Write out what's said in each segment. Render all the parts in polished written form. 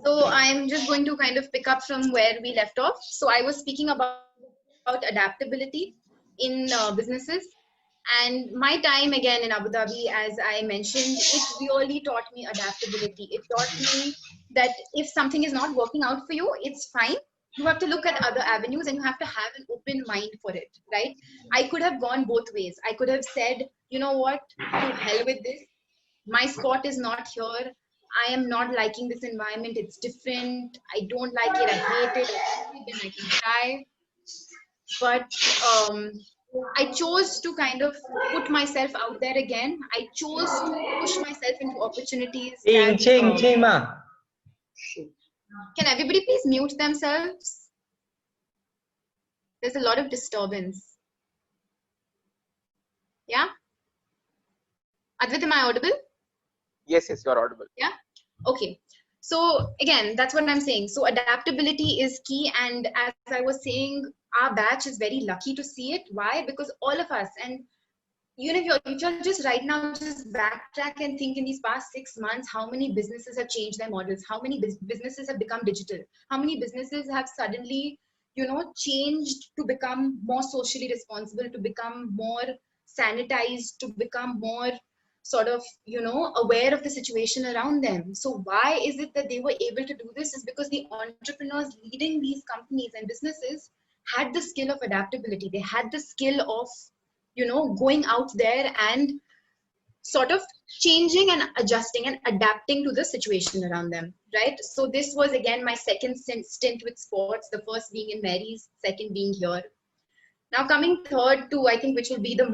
So I'm just going to kind of pick up from where we left off. So I was speaking about adaptability in businesses. And my time again in Abu Dhabi, as I mentioned, it really taught me adaptability. It taught me that if something is not working out for you, it's fine. You have to look at other avenues and you have to have an open mind for it, right? I could have gone both ways. I could have said, you know what, to hell with this. My spot is not here. I am not liking this environment. It's different. I don't like it. I hate it. Then I can try. But I chose to kind of put myself out there again. I chose to push myself into opportunities that. Can everybody please mute themselves? There's a lot of disturbance. Yeah? Advait, am I audible? Yes, yes, you're audible. Yeah? Okay. So again, that's what I'm saying. So adaptability is key. And as I was saying, our batch is very lucky to see it. Why? Because all of us, and if you're just right now, just backtrack and think in these past 6 months, how many businesses have changed their models? How many businesses have become digital? How many businesses have suddenly, changed to become more socially responsible, to become more sanitized, to become more sort of, aware of the situation around them. So why is it that they were able to do this? Is because the entrepreneurs leading these companies and businesses had the skill of adaptability. They had the skill of going out there and sort of changing and adjusting and adapting to the situation around them, right? So this was again my second stint with sports, the first being in Mary's, second being here. Now coming third to, I think, which will be the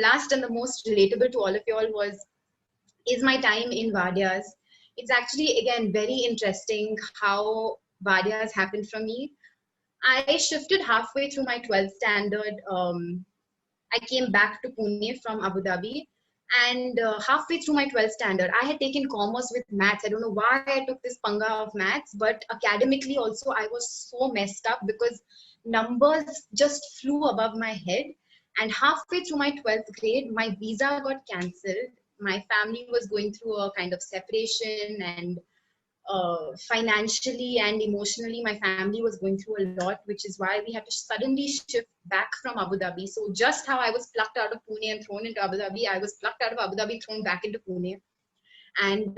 last and the most relatable to all of you all is my time in Vadias. It's actually, again, very interesting how Vadias happened for me. I shifted halfway through my 12th standard. I came back to Pune from Abu Dhabi, and halfway through my 12th standard, I had taken commerce with maths. I don't know why I took this panga of maths, but academically also I was so messed up because numbers just flew above my head. And halfway through my 12th grade, my visa got cancelled. My family was going through a kind of separation, and financially and emotionally, my family was going through a lot, which is why we had to suddenly shift back from Abu Dhabi. So just how I was plucked out of Pune and thrown into Abu Dhabi, I was plucked out of Abu Dhabi, thrown back into Pune. And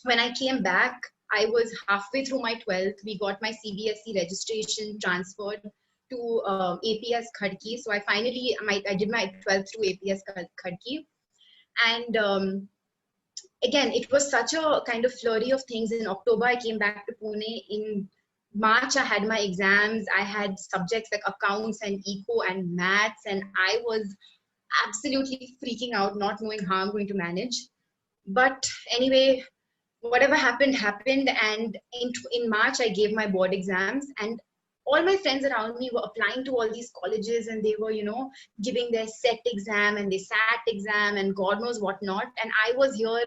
when I came back, I was halfway through my 12th. We got my CBSE registration transferred to APS Khadki. So I finally, I did my 12th through APS Khadki. And again, it was such a kind of flurry of things. In October, I came back to Pune. In March, I had my exams. I had subjects like accounts and eco and maths, and I was absolutely freaking out, not knowing how I'm going to manage. But anyway, whatever happened, happened. And in March, I gave my board exams, and all my friends around me were applying to all these colleges, and they were, giving their SET exam and their SAT exam and God knows what not. And I was here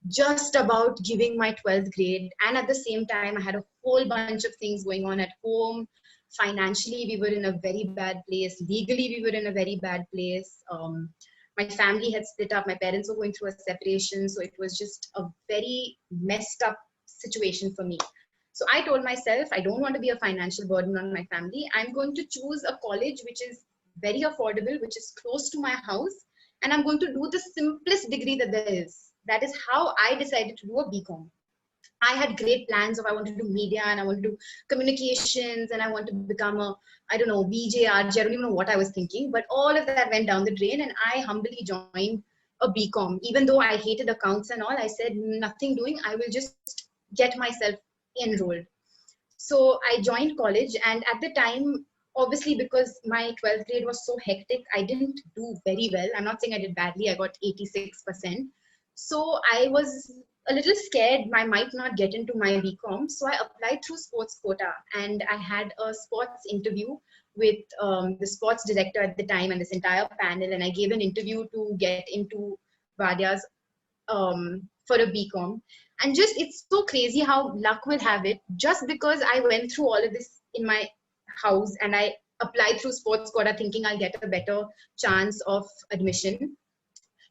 just about giving my 12th grade. And at the same time, I had a whole bunch of things going on at home. Financially, we were in a very bad place. Legally, we were in a very bad place. My family had split up. My parents were going through a separation. So it was just a very messed up situation for me. So I told myself, I don't want to be a financial burden on my family. I'm going to choose a college which is very affordable, which is close to my house. And I'm going to do the simplest degree that there is. That is how I decided to do a BCom. I had great plans of I want to do media and I want to do communications and I want to become a, I don't know, VJ, RJ, I don't even know what I was thinking. But all of that went down the drain and I humbly joined a BCom. Even though I hated accounts and all, I said, nothing doing, I will just get myself enrolled. So I joined college, and at the time, obviously because my 12th grade was so hectic, I didn't do very well. I'm not saying I did badly, I got 86%. So I was a little scared I might not get into my BCom. So I applied through sports quota, and I had a sports interview with the sports director at the time and this entire panel, and I gave an interview to get into Vadias for a BCom. And just, it's so crazy how luck will have it. Just because I went through all of this in my house and I applied through sports quota thinking I'll get a better chance of admission,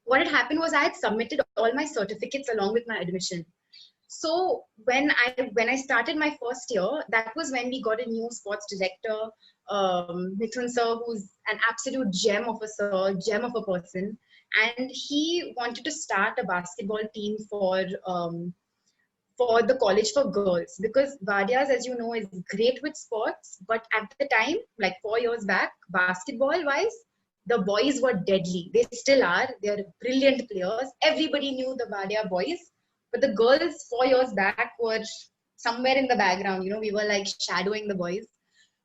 what had happened was I had submitted all my certificates along with my admission. So when I started my first year, that was when we got a new sports director, Mithun sir, who's an absolute gem of a sir, gem of a person, and he wanted to start a basketball team for the college for girls, because Vadias, as you know, is great with sports, but at the time, like 4 years back, basketball wise, the boys were deadly. They still are. They're brilliant players. Everybody knew the Vadia boys, but the girls 4 years back were somewhere in the background. We were like shadowing the boys.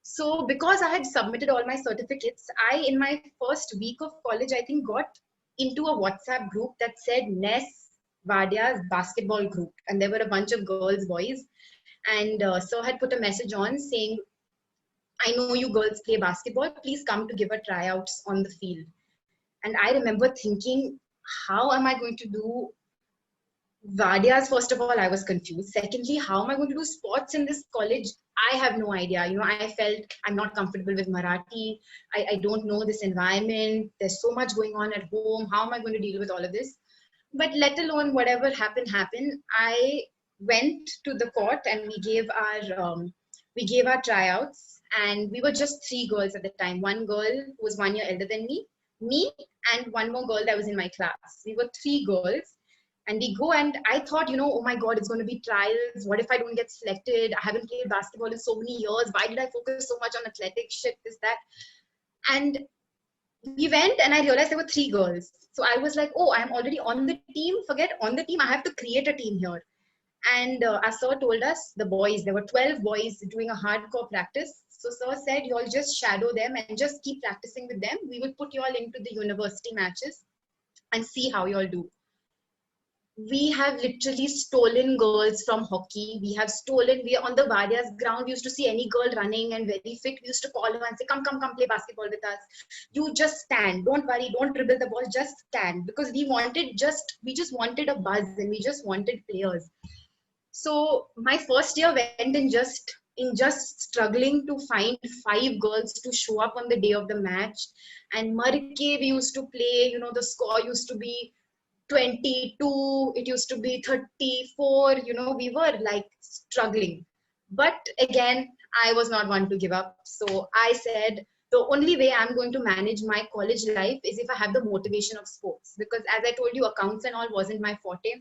So because I had submitted all my certificates, I, in my first week of college, I think got into a WhatsApp group that said Ness Vadia's basketball group. And there were a bunch of girls, boys. And sir had put a message on saying, I know you girls play basketball. Please come to give a tryouts on the field. And I remember thinking, how am I going to do Vadias? First of all, I was confused. Secondly, how am I going to do sports in this college? I have no idea. I felt I'm not comfortable with Marathi. I don't know this environment. There's so much going on at home. How am I going to deal with all of this? But let alone whatever happened. I went to the court and we gave our tryouts, and we were just three girls at the time. One girl who was 1 year elder than me, and one more girl that was in my class. We were three girls, and we go, and I thought, oh my God, it's going to be trials. What if I don't get selected? I haven't played basketball in so many years. Why did I focus so much on athletics, shit, this, that? And we went, and I realized there were three girls. So I was like, oh, I'm already on the team. Forget on the team. I have to create a team here. And our sir told us, the boys, there were 12 boys doing a hardcore practice. So sir said, you all just shadow them and just keep practicing with them. We will put you all into the university matches and see how you all do. We have literally stolen girls from hockey. We are on the Vadia's ground. We used to see any girl running and very fit. We used to call her and say, come, play basketball with us. You just stand. Don't worry. Don't dribble the ball. Just stand. Because we just wanted a buzz, and we just wanted players. So my first year went in just struggling to find 5 girls to show up on the day of the match. And Marke, we used to play, the score used to be 22, it used to be 34, we were like struggling. But again, I was not one to give up. So I said, the only way I'm going to manage my college life is if I have the motivation of sports. Because as I told you, accounts and all wasn't my forte.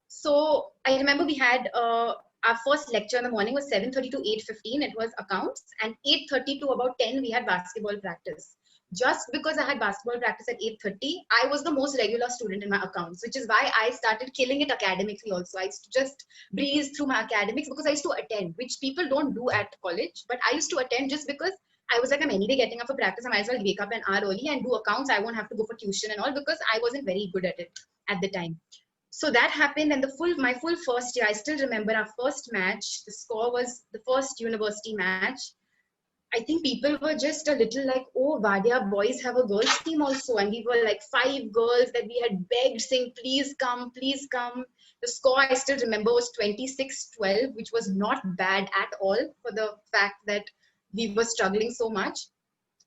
So I remember we had our first lecture in the morning was 7:30 to 8:15. It was accounts, and 8:30 to about 10 we had basketball practice. Just because I had basketball practice at 8:30, I was the most regular student in my accounts, which is why I started killing it academically also. I used to just breeze through my academics because I used to attend, which people don't do at college. But I used to attend just because I was like, I'm anyway getting up for practice. I might as well wake up an hour early and do accounts. I won't have to go for tuition and all, because I wasn't very good at it at the time. So that happened, and my full first year, I still remember our first match. The score was the first university match. I think people were just a little like, oh, Vadia boys have a girls team also. And we were like 5 girls that we had begged, saying, please come, please come. The score I still remember was 26-12, which was not bad at all for the fact that we were struggling so much.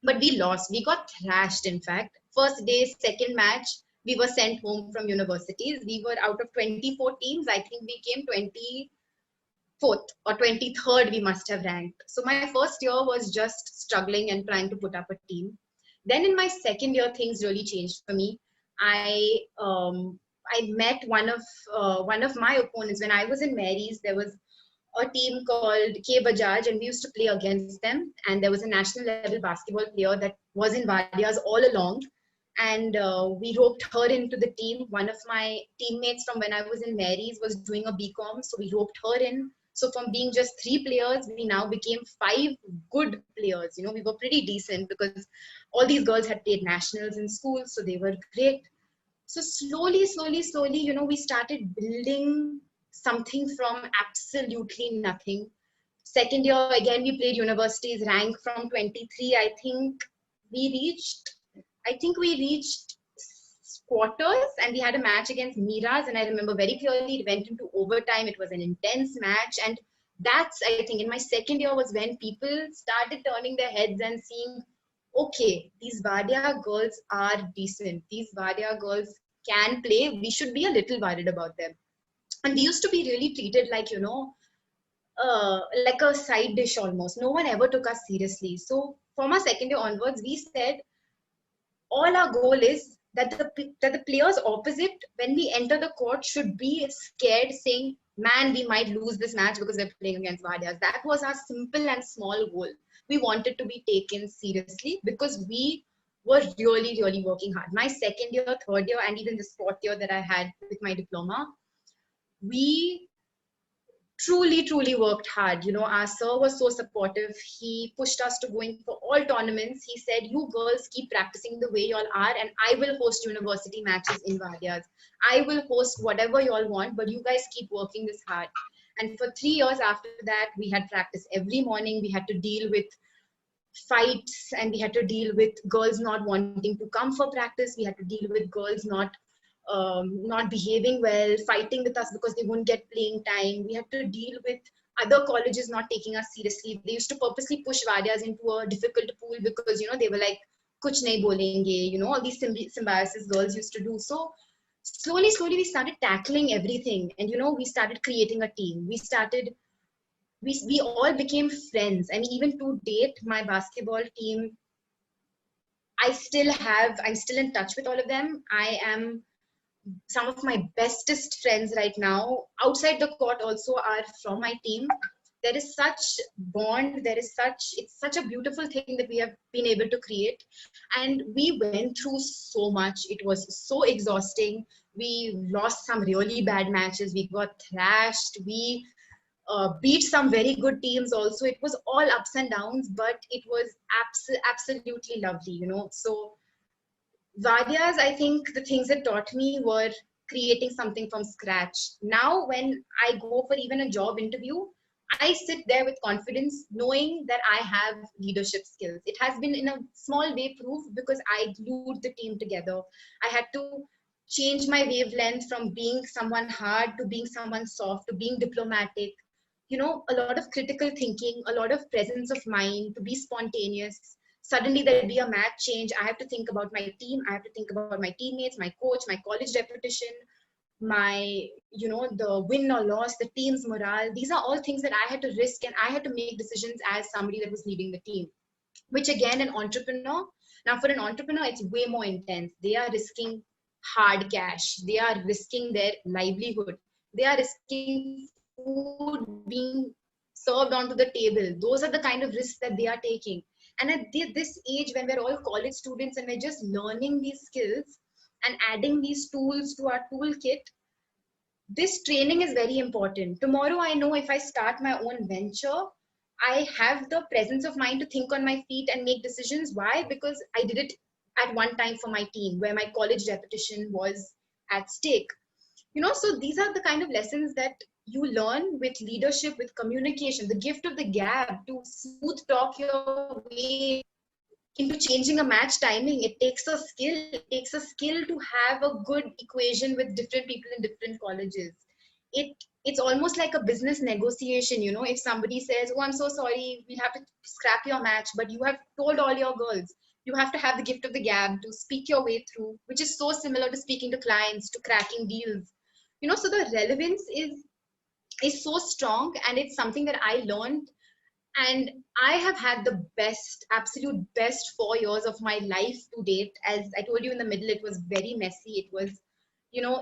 But we lost. We got thrashed, in fact. First day, second match, we were sent home from universities. We were out of 24 teams. I think we came 24th or 23rd, we must have ranked. So my first year was just struggling and trying to put up a team. Then in my second year, things really changed for me. I met one of my opponents. When I was in Mary's, there was a team called K Bajaj, and we used to play against them. And there was a national level basketball player that was in Vadias all along. And we roped her into the team. One of my teammates from when I was in Mary's was doing a BCom, so we roped her in. So from being just 3 players, we now became 5 good players. We were pretty decent because all these girls had played nationals in school, so they were great. So slowly, we started building something from absolutely nothing. Second year, again, we played universities, rank from 23. I think we reached quarters, and we had a match against Miras, and I remember very clearly it went into overtime. It was an intense match, and that's, I think, in my second year was when people started turning their heads and seeing, okay, these Vadia girls are decent. These Vadia girls can play. We should be a little worried about them. And we used to be really treated like, like a side dish almost. No one ever took us seriously. So from our second year onwards, we said all our goal is that the players opposite, when we enter the court, should be scared, saying, "Man, we might lose this match because we're playing against Vadias." That was our simple and small goal. We wanted to be taken seriously because we were really, really working hard. My second year, third year, and even this fourth year that I had with my diploma, we truly worked hard. Our sir was so supportive. He pushed us to go in for all tournaments. He said, "You girls keep practicing the way y'all are, and I will host university matches in Vadias. I will host whatever y'all want, but you guys keep working this hard." And for 3 years after that, we had practice every morning. We had to deal with fights, and we had to deal with girls not wanting to come for practice. We had to deal with girls not behaving well, fighting with us because they wouldn't get playing time. We had to deal with other colleges not taking us seriously. They used to purposely push Vadias into a difficult pool because, they were like, "Kuch nahi bolenge," all these symbiosis girls used to do. So slowly, we started tackling everything. And, we started creating a team. We all became friends. I mean, even to date, my basketball team, I'm still in touch with all of them. I am some of my bestest friends right now outside the court also are from my team. There is such bond. It's such a beautiful thing that we have been able to create. And we went through so much. It was so exhausting. We lost some really bad matches. We got thrashed. We beat some very good teams also. It was all ups and downs, but it was absolutely lovely, So Vadias, I think the things it taught me were creating something from scratch. Now, when I go for even a job interview, I sit there with confidence, knowing that I have leadership skills. It has been in a small way proof because I glued the team together. I had to change my wavelength from being someone hard to being someone soft to being diplomatic. A lot of critical thinking, a lot of presence of mind, to be spontaneous. Suddenly there'll be a match change. I have to think about my team. I have to think about my teammates, my coach, my college reputation, the win or loss, the team's morale. These are all things that I had to risk, and I had to make decisions as somebody that was leading the team, which again, an entrepreneur. Now for an entrepreneur, it's way more intense. They are risking hard cash. They are risking their livelihood. They are risking food being served onto the table. Those are the kind of risks that they are taking. And at this age, when we're all college students and we're just learning these skills and adding these tools to our toolkit, this training is very important. Tomorrow, I know if I start my own venture, I have the presence of mind to think on my feet and make decisions. Why? Because I did it at one time for my team where my college repetition was at stake. So these are the kind of lessons that you learn with leadership, with communication, the gift of the gab, to smooth talk your way into changing a match timing. It takes a skill. It takes a skill to have a good equation with different people in different colleges. It's almost like a business negotiation. If somebody says, "Oh, I'm so sorry, we'll have to scrap your match," but you have told all your girls, you have to have the gift of the gab to speak your way through, which is so similar to speaking to clients, to cracking deals. So the relevance is so strong, and it's something that I learned. And I have had the absolute best 4 years of my life to date. As I told you in the middle, it was very messy. It was,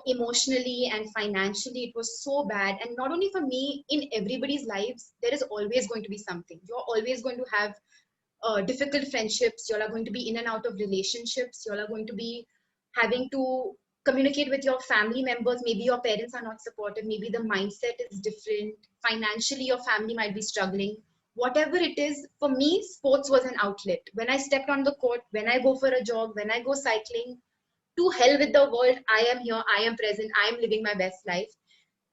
emotionally and financially, it was so bad. And not only for me, in everybody's lives, there is always going to be something. You're always going to have difficult friendships. You all are going to be in and out of relationships. You all are going to be having to communicate with your family members. Maybe your parents are not supportive. Maybe the mindset is different. Financially, your family might be struggling. Whatever it is, for me, sports was an outlet. When I stepped on the court, when I go for a jog, when I go cycling, to hell with the world, I am here, I am present, I am living my best life.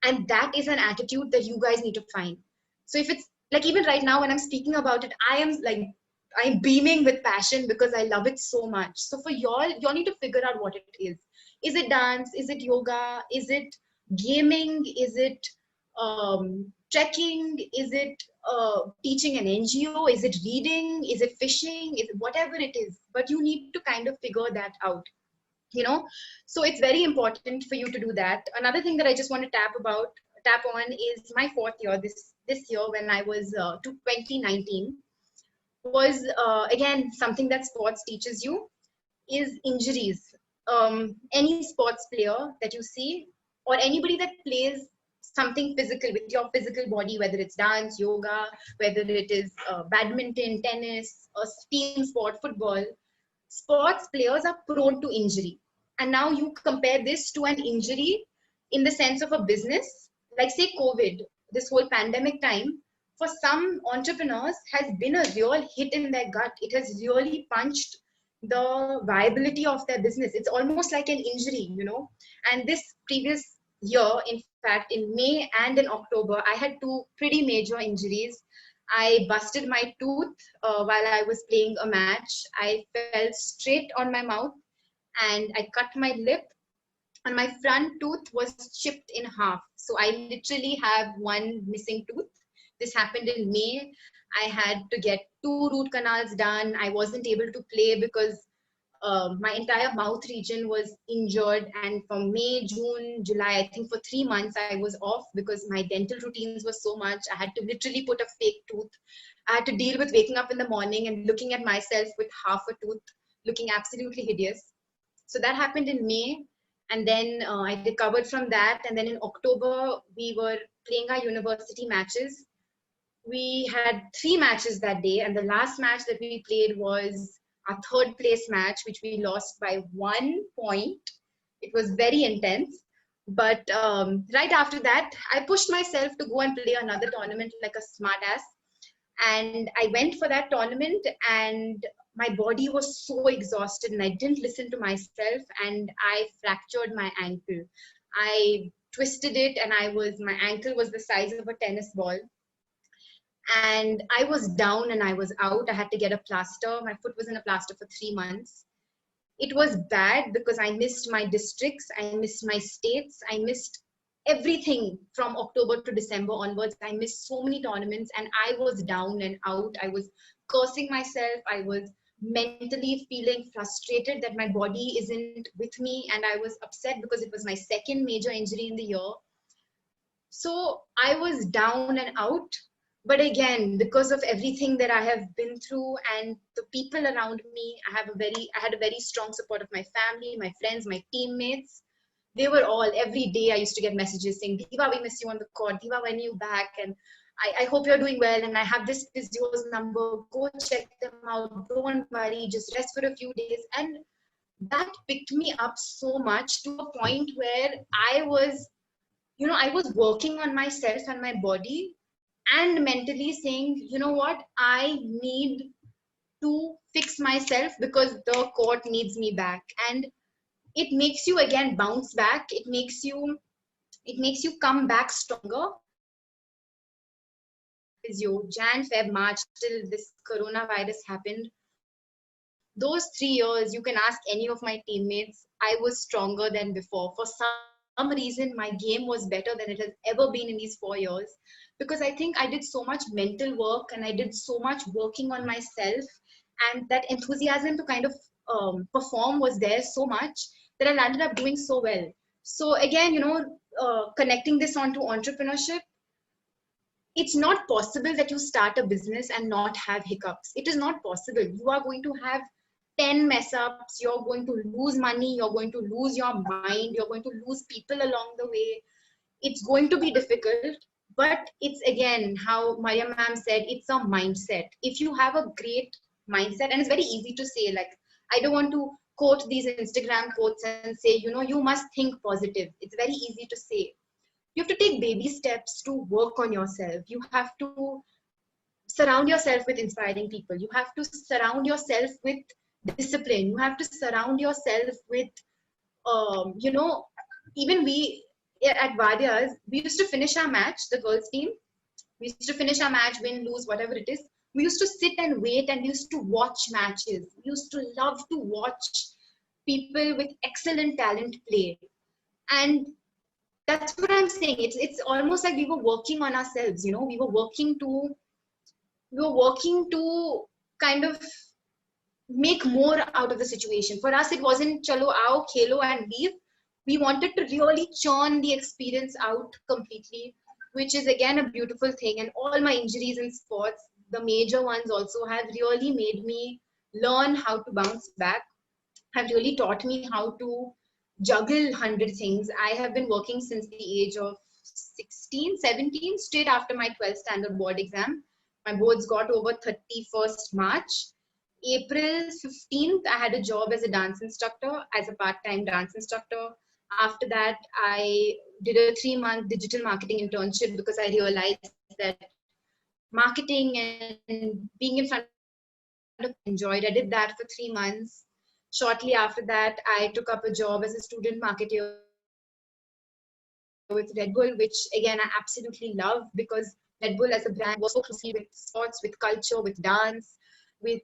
And that is an attitude that you guys need to find. So if it's like, even right now when I'm speaking about it, I'm beaming with passion because I love it so much. So for y'all need to figure out what it is. Is it dance? Is it yoga? Is it gaming? Is it trekking? Is it teaching an NGO? Is it reading? Is it fishing? Is it whatever it is? But you need to kind of figure that out. you know. So it's very important for you to do that. Another thing that I just want to tap on is my fourth year, this year, when I was 2019, was again something that sports teaches you is injuries. Any sports player that you see, or anybody that plays something physical with your physical body, whether it's dance, yoga, whether it is badminton, tennis, or team sport, football, sports players are prone to injury. And now you compare this to an injury in the sense of a business, like say COVID, this whole pandemic time, for some entrepreneurs has been a real hit in their gut. It has really punched the viability of their business. It's almost like an injury, you know. And this previous year, in fact, in May and in October, I had two pretty major injuries. I busted my tooth while I was playing a match. I fell straight on my mouth and I cut my lip, and my front tooth was chipped in half. So I literally have one missing tooth. This happened in May. I had to get two root canals done. I wasn't able to play because my entire mouth region was injured. And from May, June, July, I think for 3 months, I was off because my dental routines were so much. I had to literally put a fake tooth. I had to deal with waking up in the morning and looking at myself with half a tooth, looking absolutely hideous. So that happened in May. And then I recovered from that. And then in October, we were playing our university matches. We had 3 matches that day. And the last match that we played was our third place match, which we lost by 1 point. It was very intense. But right after that, I pushed myself to go and play another tournament like a smartass. And I went for that tournament, and my body was so exhausted and I didn't listen to myself, and I fractured my ankle. I twisted it, and my ankle was the size of a tennis ball. And I was down and I was out. I had to get a plaster. My foot was in a plaster for 3 months. It was bad because I missed my districts, I missed my states, I missed everything from October to December onwards. I missed so many tournaments, and I was down and out. I was cursing myself. I was mentally feeling frustrated that my body isn't with me, and I was upset because it was my second major injury in the year. So I was down and out. But again, because of everything that I have been through and the people around me, I had a very strong support of my family, my friends, my teammates. They were all, every day I used to get messages saying, Diva, we miss you on the court. Diva, when are you back? And I hope you're doing well. And I have this physio's number. Go check them out. Don't worry. Just rest for a few days. And that picked me up so much to a point where I was, I was working on myself and my body, and mentally saying, you know what, I need to fix myself because the court needs me back. And it makes you again bounce back. It makes you come back stronger. Physio, Jan, Feb, March, till this coronavirus happened, those 3 years, you can ask any of my teammates, I was stronger than before. For some reason, my game was better than it has ever been in these 4 years, because I think I did so much mental work and I did so much working on myself, and that enthusiasm to kind of perform was there so much that I landed up doing so well. So again, connecting this onto entrepreneurship, it's not possible that you start a business and not have hiccups. It is not possible. You are going to have 10 mess ups. You're going to lose money. You're going to lose your mind. You're going to lose people along the way. It's going to be difficult, but it's again, how Mariam ma'am said, it's a mindset. If you have a great mindset, and it's very easy to say, like, I don't want to quote these Instagram quotes and say, you must think positive. It's very easy to say. You have to take baby steps to work on yourself. You have to surround yourself with inspiring people. You have to surround yourself with discipline. You have to surround yourself with, even we at Vadias, we used to finish our match, the girls team. We used to finish our match, win, lose, whatever it is. We used to sit and wait, and we used to watch matches. We used to love to watch people with excellent talent play. And that's what I'm saying. It's almost like we were working on ourselves, we were working to kind of make more out of the situation. For us, it wasn't chalo aao, khelo and leave. We wanted to really churn the experience out completely, which is again a beautiful thing. And all my injuries in sports, the major ones also, have really made me learn how to bounce back, have really taught me how to juggle 100 things. I have been working since the age of 16, 17, straight after my 12th standard board exam. My boards got over 31st March. April 15th, I had a job as a dance instructor, as a part-time dance instructor. After that, I did a 3-month digital marketing internship because I realized that marketing and being in front of enjoyed. I did that for 3 months. Shortly after that, I took up a job as a student marketer with Red Bull, which again I absolutely love because Red Bull as a brand works so closely with sports, with culture, with dance, with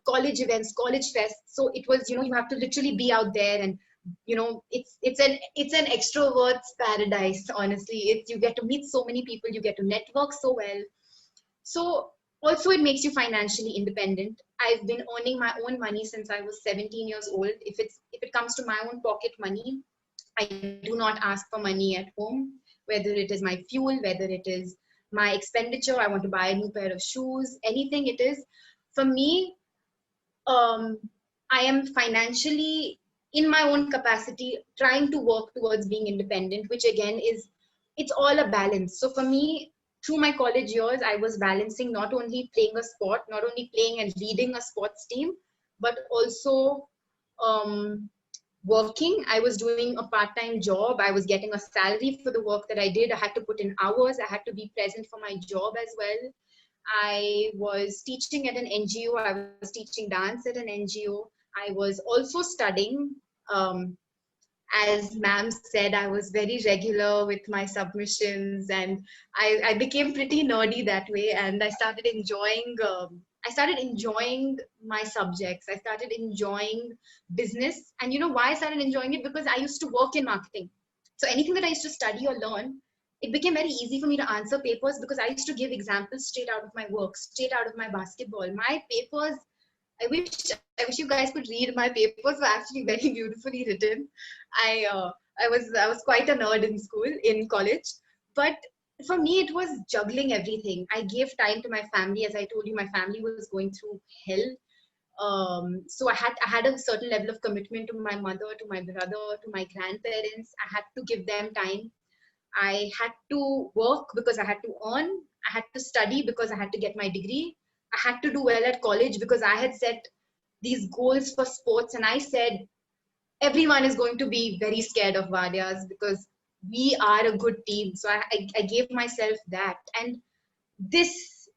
college events, college fests. So it was, you have to literally be out there, and it's an extrovert's paradise. Honestly, you get to meet so many people, you get to network so well. So also it makes you financially independent. I've been earning my own money since I was 17 years old. If it comes to my own pocket money, I do not ask for money at home, whether it is my fuel, whether it is my expenditure, I want to buy a new pair of shoes, anything it is. For me, um, I am financially in my own capacity trying to work towards being independent, which again it's all a balance. So for me, through my college years, I was balancing not only playing a sport, not only playing and leading a sports team, but also um, working. I was doing a part-time job. I was getting a salary for the work that I did. I had to put in hours. I had to be present for my job as well. I was teaching at an NGO. I was teaching dance at an NGO. I was also studying. Um, as ma'am said, I was very regular with my submissions, and I became pretty nerdy that way. And I started enjoying my subjects. I started enjoying business. And you know why I started enjoying it? Because I used to work in marketing. So anything that I used to study or learn, it became very easy for me to answer papers because I used to give examples straight out of my work, straight out of my basketball. My papers, I wish you guys could read my papers were actually very beautifully written. I was quite a nerd in school, in college, but for me it was juggling everything. I gave time to my family. As I told you, my family was going through hell. So I had a certain level of commitment to my mother, to my brother, to my grandparents. I had to give them time. I had to work because I had to earn. I had to study because I had to get my degree. I had to do well at college because I had set these goals for sports. And I said, everyone is going to be very scared of Vadias because we are a good team. So I gave myself that. And this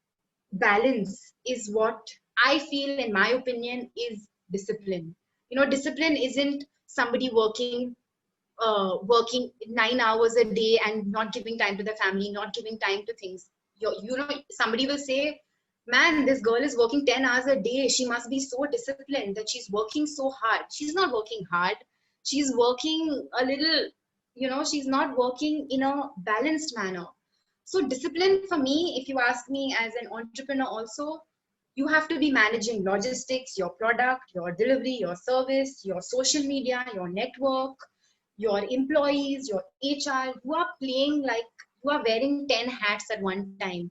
balance is what I feel, in my opinion, is discipline. Discipline isn't somebody working 9 hours a day and not giving time to the family, not giving time to things. Somebody will say, man, this girl is working 10 hours a day. She must be so disciplined that she's working so hard. She's not working hard. She's working a little, she's not working in a balanced manner. So discipline for me, if you ask me as an entrepreneur also, you have to be managing logistics, your product, your delivery, your service, your social media, your network, your employees, your HR. You are playing like you are wearing 10 hats at one time.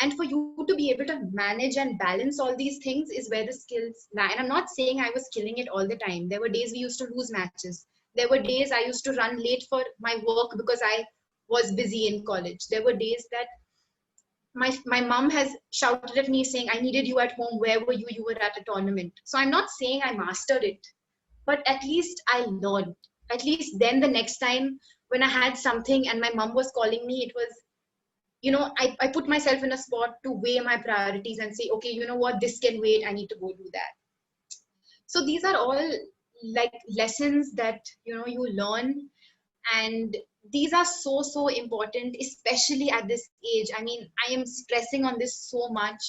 And for you to be able to manage and balance all these things is where the skills lie. And I'm not saying I was killing it all the time. There were days we used to lose matches. There were days I used to run late for my work because I was busy in college. There were days that my mom has shouted at me saying, I needed you at home. Where were you? You were at a tournament. So I'm not saying I mastered it, but at least I learned. At least then the next time when I had something and my mom was calling me, it was, I put myself in a spot to weigh my priorities and say, okay, you know what, this can wait. I need to go do that. So these are all like lessons that, you learn. And these are so, so important, especially at this age. I mean, I am stressing on this so much.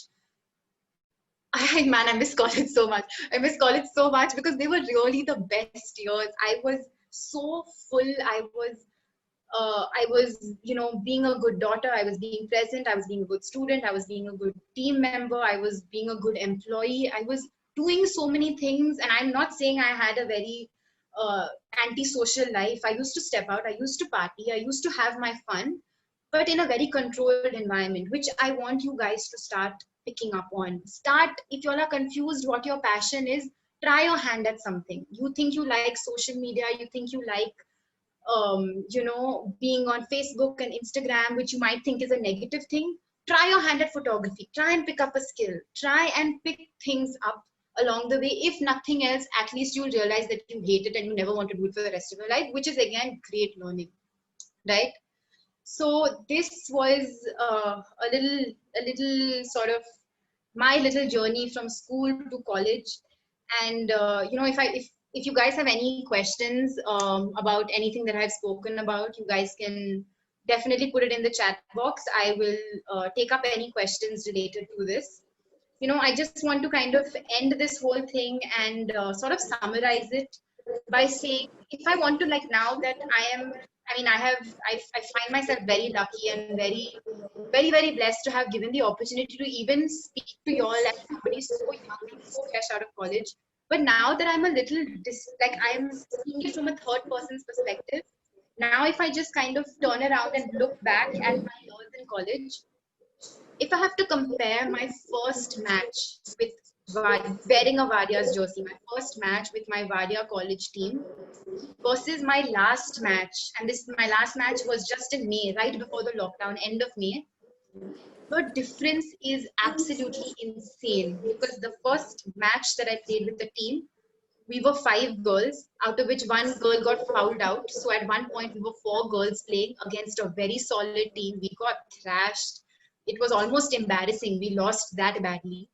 Man, I miss college so much. I miss college so much because they were really the best years. I was so full. I was, being a good daughter. I was being present. I was being a good student. I was being a good team member. I was being a good employee. I was doing so many things. And I'm not saying I had a very antisocial life. I used to step out, I used to party, I used to have my fun, but in a very controlled environment, which I want you guys to start picking up on. Start, if you all are confused what your passion is, try your hand at something. You think you like social media, you think you like being on Facebook and Instagram, which you might think is a negative thing. Try your hand at photography. Try and pick up a skill. Try and pick things up along the way. If nothing else, at least you'll realize that you hate it and you never want to do it for the rest of your life, which is again great learning, right? So this was a little sort of my little journey from school to college. And if you guys have any questions about anything that I've spoken about, you guys can definitely put it in the chat box. I will take up any questions related to this. I just want to kind of end this whole thing and sort of summarize it by saying, if I want to, like, now that I find myself very lucky and very, very, very blessed to have given the opportunity to even speak to y'all as somebody so young and so fresh out of college. But now that I'm a little, like, I'm seeing it from a third person's perspective, now if I just kind of turn around and look back at my years in college, if I have to compare my first match with wearing a Vadia's jersey, my first match with my Vadia college team versus my last match, and my last match was just in May, right before the lockdown, end of May, the difference is absolutely insane. Because the first match that I played with the team, we were 5 girls, out of which one girl got fouled out. So at one point, we were 4 girls playing against a very solid team. We got thrashed. It was almost embarrassing. We lost that badly.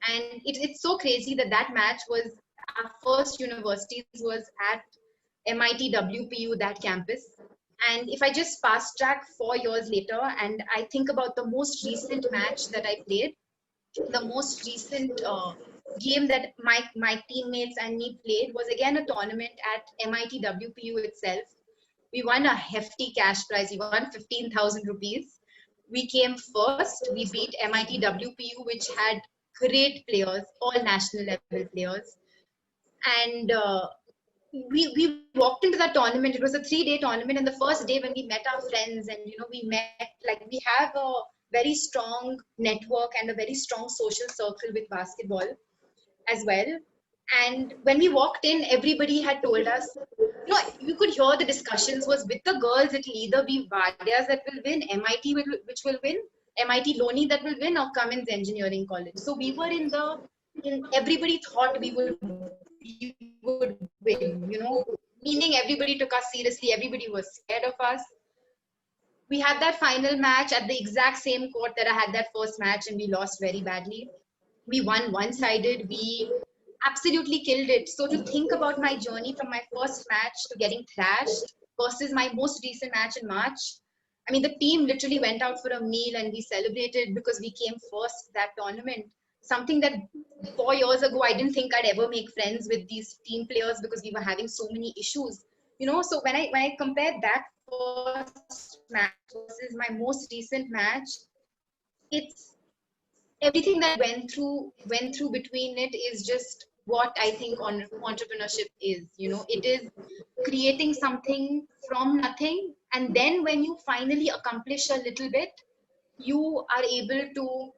And it's so crazy that that match was, our first universities was at MIT WPU, that campus. And if I just fast track 4 years later and I think about the most recent match that I played, the most recent game that my teammates and me played was again a tournament at MIT WPU itself. We won a hefty cash prize. We won 15,000 rupees. We came first. We beat MIT WPU, which had great players, all national level players. And we walked into that tournament. It was a 3-day tournament. And the first day when we met our friends and, we met, like, we have a very strong network and a very strong social circle with basketball as well. And when we walked in, everybody had told us, you could hear the discussions was with the girls, it'll either be Vadias that will win, MIT which will win, MIT Loni that will win, or Cummins Engineering College. So we were everybody thought we would win, meaning everybody took us seriously, everybody was scared of us. We had that final match at the exact same court that I had that first match, and we lost very badly. We won one-sided. We absolutely killed it. So to think about my journey from my first match to getting thrashed versus my most recent match in March, I mean, the team literally went out for a meal and we celebrated because we came first that tournament. Something that 4 years ago, I didn't think I'd ever make friends with these team players because we were having so many issues. So when I compare that first match versus my most recent match, it's everything that went through between it is just what I think entrepreneurship is. It is creating something from nothing, and then when you finally accomplish a little bit, you are able to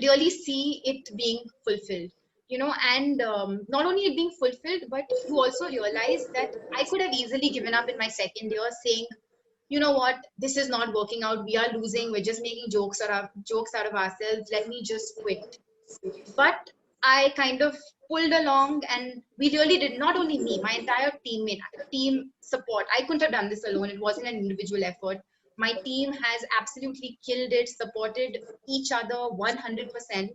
really see it being fulfilled. And not only it being fulfilled, but you also realize that I could have easily given up in my second year, saying, you know what, this is not working out, we are losing, we're just making jokes out of ourselves, let me just quit. But I kind of pulled along, and we really did, not only me, my entire team support. I couldn't have done this alone. It wasn't an individual effort. My team has absolutely killed it, supported each other 100%.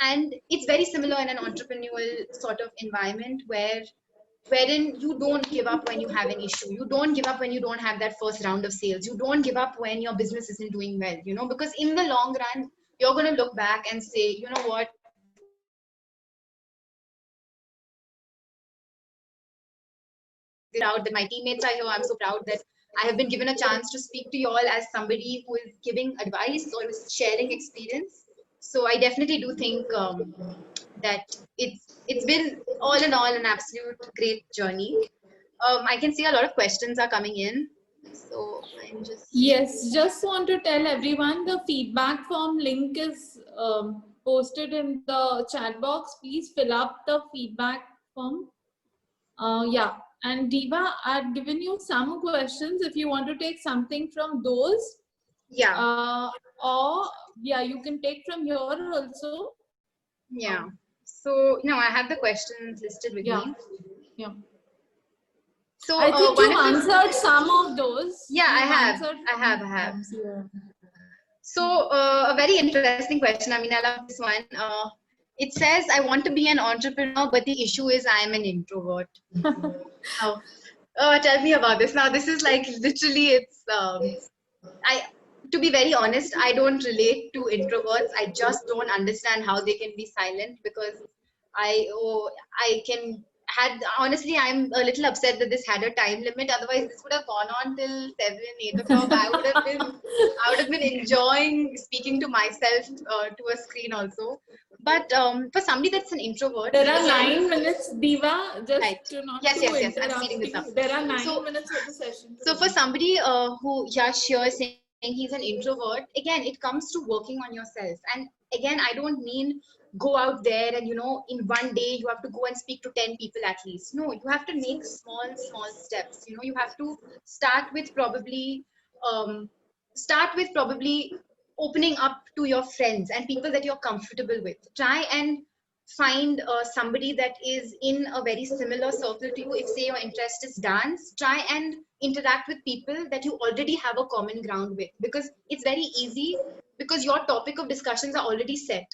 And it's very similar in an entrepreneurial sort of environment wherein you don't give up when you have an issue. You don't give up when you don't have that first round of sales. You don't give up when your business isn't doing well, because in the long run, you're going to look back and say, you know what, proud that my teammates are here. I'm so proud that I have been given a chance to speak to you all as somebody who is giving advice or is sharing experience. So I definitely do think that it's been all in all an absolute great journey. I can see a lot of questions are coming in, so I'm just Yes, just want to tell everyone the feedback form link is posted in the chat box. Please fill up the feedback form. Yeah, and Diva, I've given you some questions. If you want to take something from those, yeah. or yeah, you can take from here also. Yeah. So no, I have the questions listed with Yeah, me. yeah. So I think one you of the answered some of those. yeah, You've I have, answered I have, I have. yeah. So a very interesting question. I mean, I love this one. It says, I want to be an entrepreneur, but the issue is I am an introvert. Now, tell me about this. Now, this is like literally, it's I. To be very honest, I don't relate to introverts. I just don't understand how they can be silent because I can had honestly I'm a little upset that this had a time limit. Otherwise, this would have gone on till 7, 8 o'clock. I would have been enjoying speaking to myself to a screen also. But for somebody that's an introvert, There are again, 9 minutes, Diva, just right? to not Yes, to yes, yes. I'm speeding interrupt this up. you. There are So 9 minutes for the session so for today. somebody who Yash here is saying he's an introvert, again, it comes to working on yourself. And again, I don't mean go out there and in one day you have to go and speak to 10 people at least. No, you have to make small steps. You have to start with probably um, opening up to your friends and people that you're comfortable with. Try and find somebody that is in a very similar circle to you. If say your interest is dance, try and interact with people that you already have a common ground with, because it's very easy, because your topic of discussions are already set.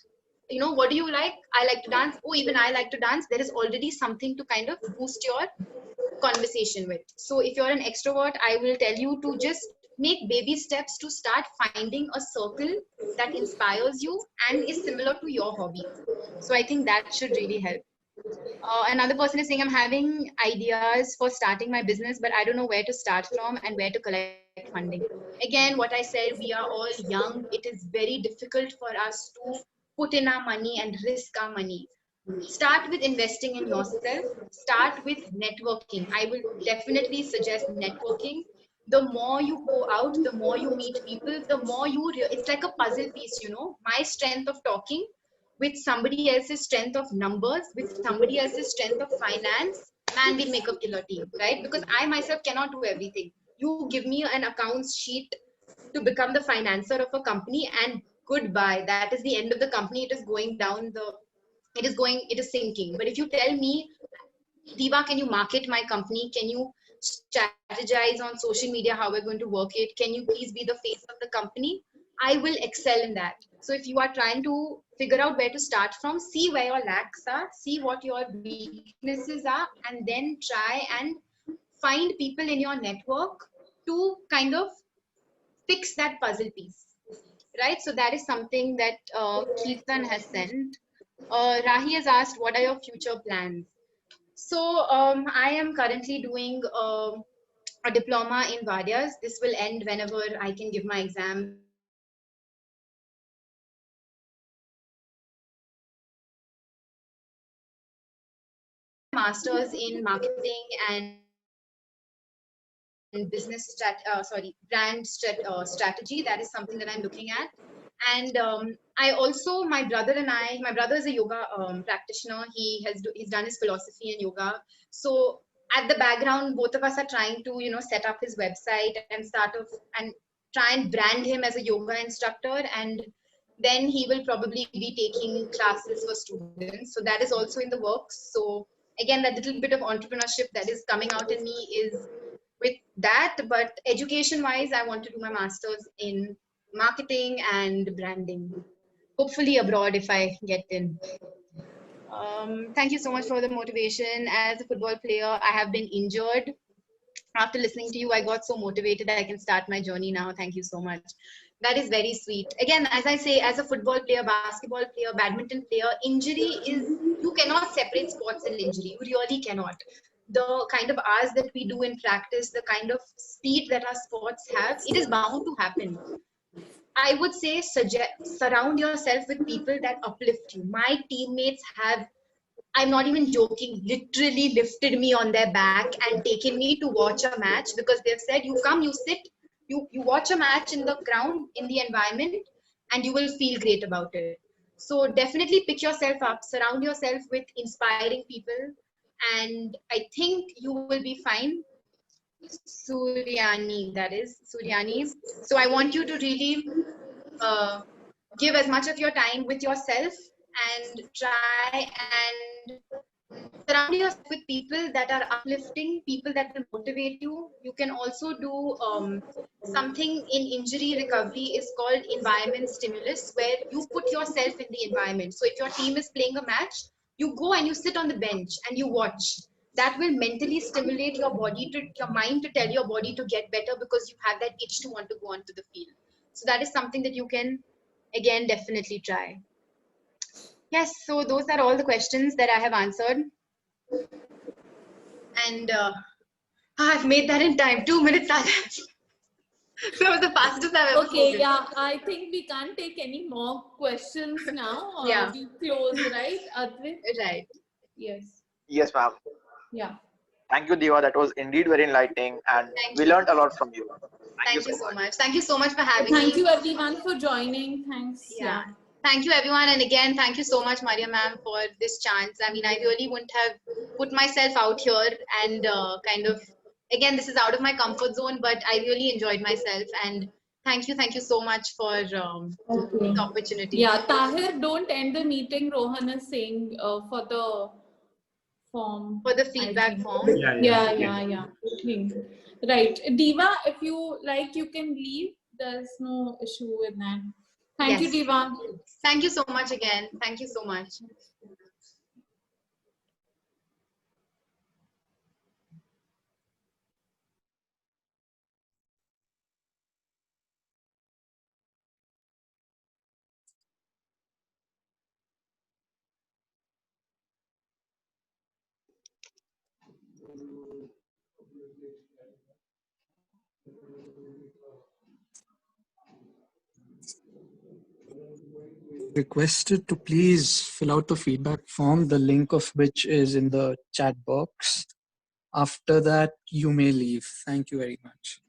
What do you like? I like to dance. Oh, even I like to dance. There is already something to kind of boost your conversation with. So if you're an extrovert, I will tell you to just make baby steps to start finding a circle that inspires you and is similar to your hobbies. So I think that should really help. Another person is saying, I'm having ideas for starting my business, but I don't know where to start from and where to collect funding. Again, what I said, we are all young. It is very difficult for us to put in our money and risk our money. Start with investing in yourself. Start with networking. I will definitely suggest networking. The more you go out, the more you meet people, the more it's like a puzzle piece. My strength of talking with somebody else's strength of numbers, with somebody else's strength of finance, man, we'll make a killer team, right? Because I myself cannot do everything. You give me an accounts sheet to become the financer of a company, and goodbye, that is the end of the company. It is going down the it is sinking. But if you tell me, Diva, can you market my company? Can you strategize on social media how we're going to work it? Can you please be the face of the company? I will excel in that. So if you are trying to figure out where to start from, see where your lacks are, see what your weaknesses are, and then try and find people in your network to kind of fix that puzzle piece. Right? So that is something that Kirtan has sent. Rahi has asked, what are your future plans? So I am currently doing a diploma in Vadyas. This will end whenever I can give my exams in masters in marketing and business strategy. That is something that I'm looking at. And I also, my brother is a yoga practitioner. He's done his philosophy in yoga. So at the background, both of us are trying to set up his website and and try and brand him as a yoga instructor, and then he will probably be taking classes for students. So that is also in the works. So again, that little bit of entrepreneurship that is coming out in me is with that. But education wise, I want to do my masters in marketing and branding, hopefully abroad if I get in. Thank you so much for the motivation. As a football player, I have been injured. After listening to you, I got so motivated. I can start my journey now. Thank you so much. That is very sweet. Again, as I say, as a football player, basketball player, badminton player, injury is, you cannot separate sports and injury. You really cannot. The kind of hours that we do in practice, the kind of speed that our sports have, it is bound to happen. I would say surround yourself with people that uplift you. My teammates have, I'm not even joking, literally lifted me on their back and taken me to watch a match because they've said, you come, you sit, you watch a match in the ground, in the environment, and you will feel great about it. So definitely pick yourself up, surround yourself with inspiring people, and I think you will be fine. Suryani, that is Suryanis. So I want you to really uh, give as much of your time with yourself and try and surround yourself with people that are uplifting, people that will motivate you. You can also do something in injury recovery is called environment stimulus, where you put yourself in the environment. So if your team is playing a match, you go and you sit on the bench and you watch. That will mentally stimulate your body, to your mind, to tell your body to get better because you have that itch to want to go onto the field. So that is something that you can again definitely try. Yes, so those are all the questions that I have answered. And I've made that in time. 2 minutes. That was the fastest I've ever Okay, spoken. yeah, I think we can't take any more questions now. Yeah, We close, right, Advait? right. Yes. Yes, ma'am. Yeah. Thank you, Diva. That was indeed very enlightening, and Thank we you. learned a lot from you. Thank you Thank you so so much. much. Thank you so much for having Thank me. you everyone for joining. Thanks. Yeah. Yeah. Thank you, everyone. And again, thank you so much, Maria ma'am, for this chance. I mean, I really wouldn't have put myself out here and kind of, again, this is out of my comfort zone, but I really enjoyed myself. And thank you so much for Okay. the opportunity. Yeah, Tahir, don't end the meeting. Rohan is saying for the form, For the I feedback think. form. Yeah. Link. Right. Diva, if you like, you can leave. There's no issue with that. Thank you, Yes. Diva. Thank you so much again. Thank you so much. Requested to please fill out the feedback form, the link of which is in the chat box. After that, you may leave. Thank you very much.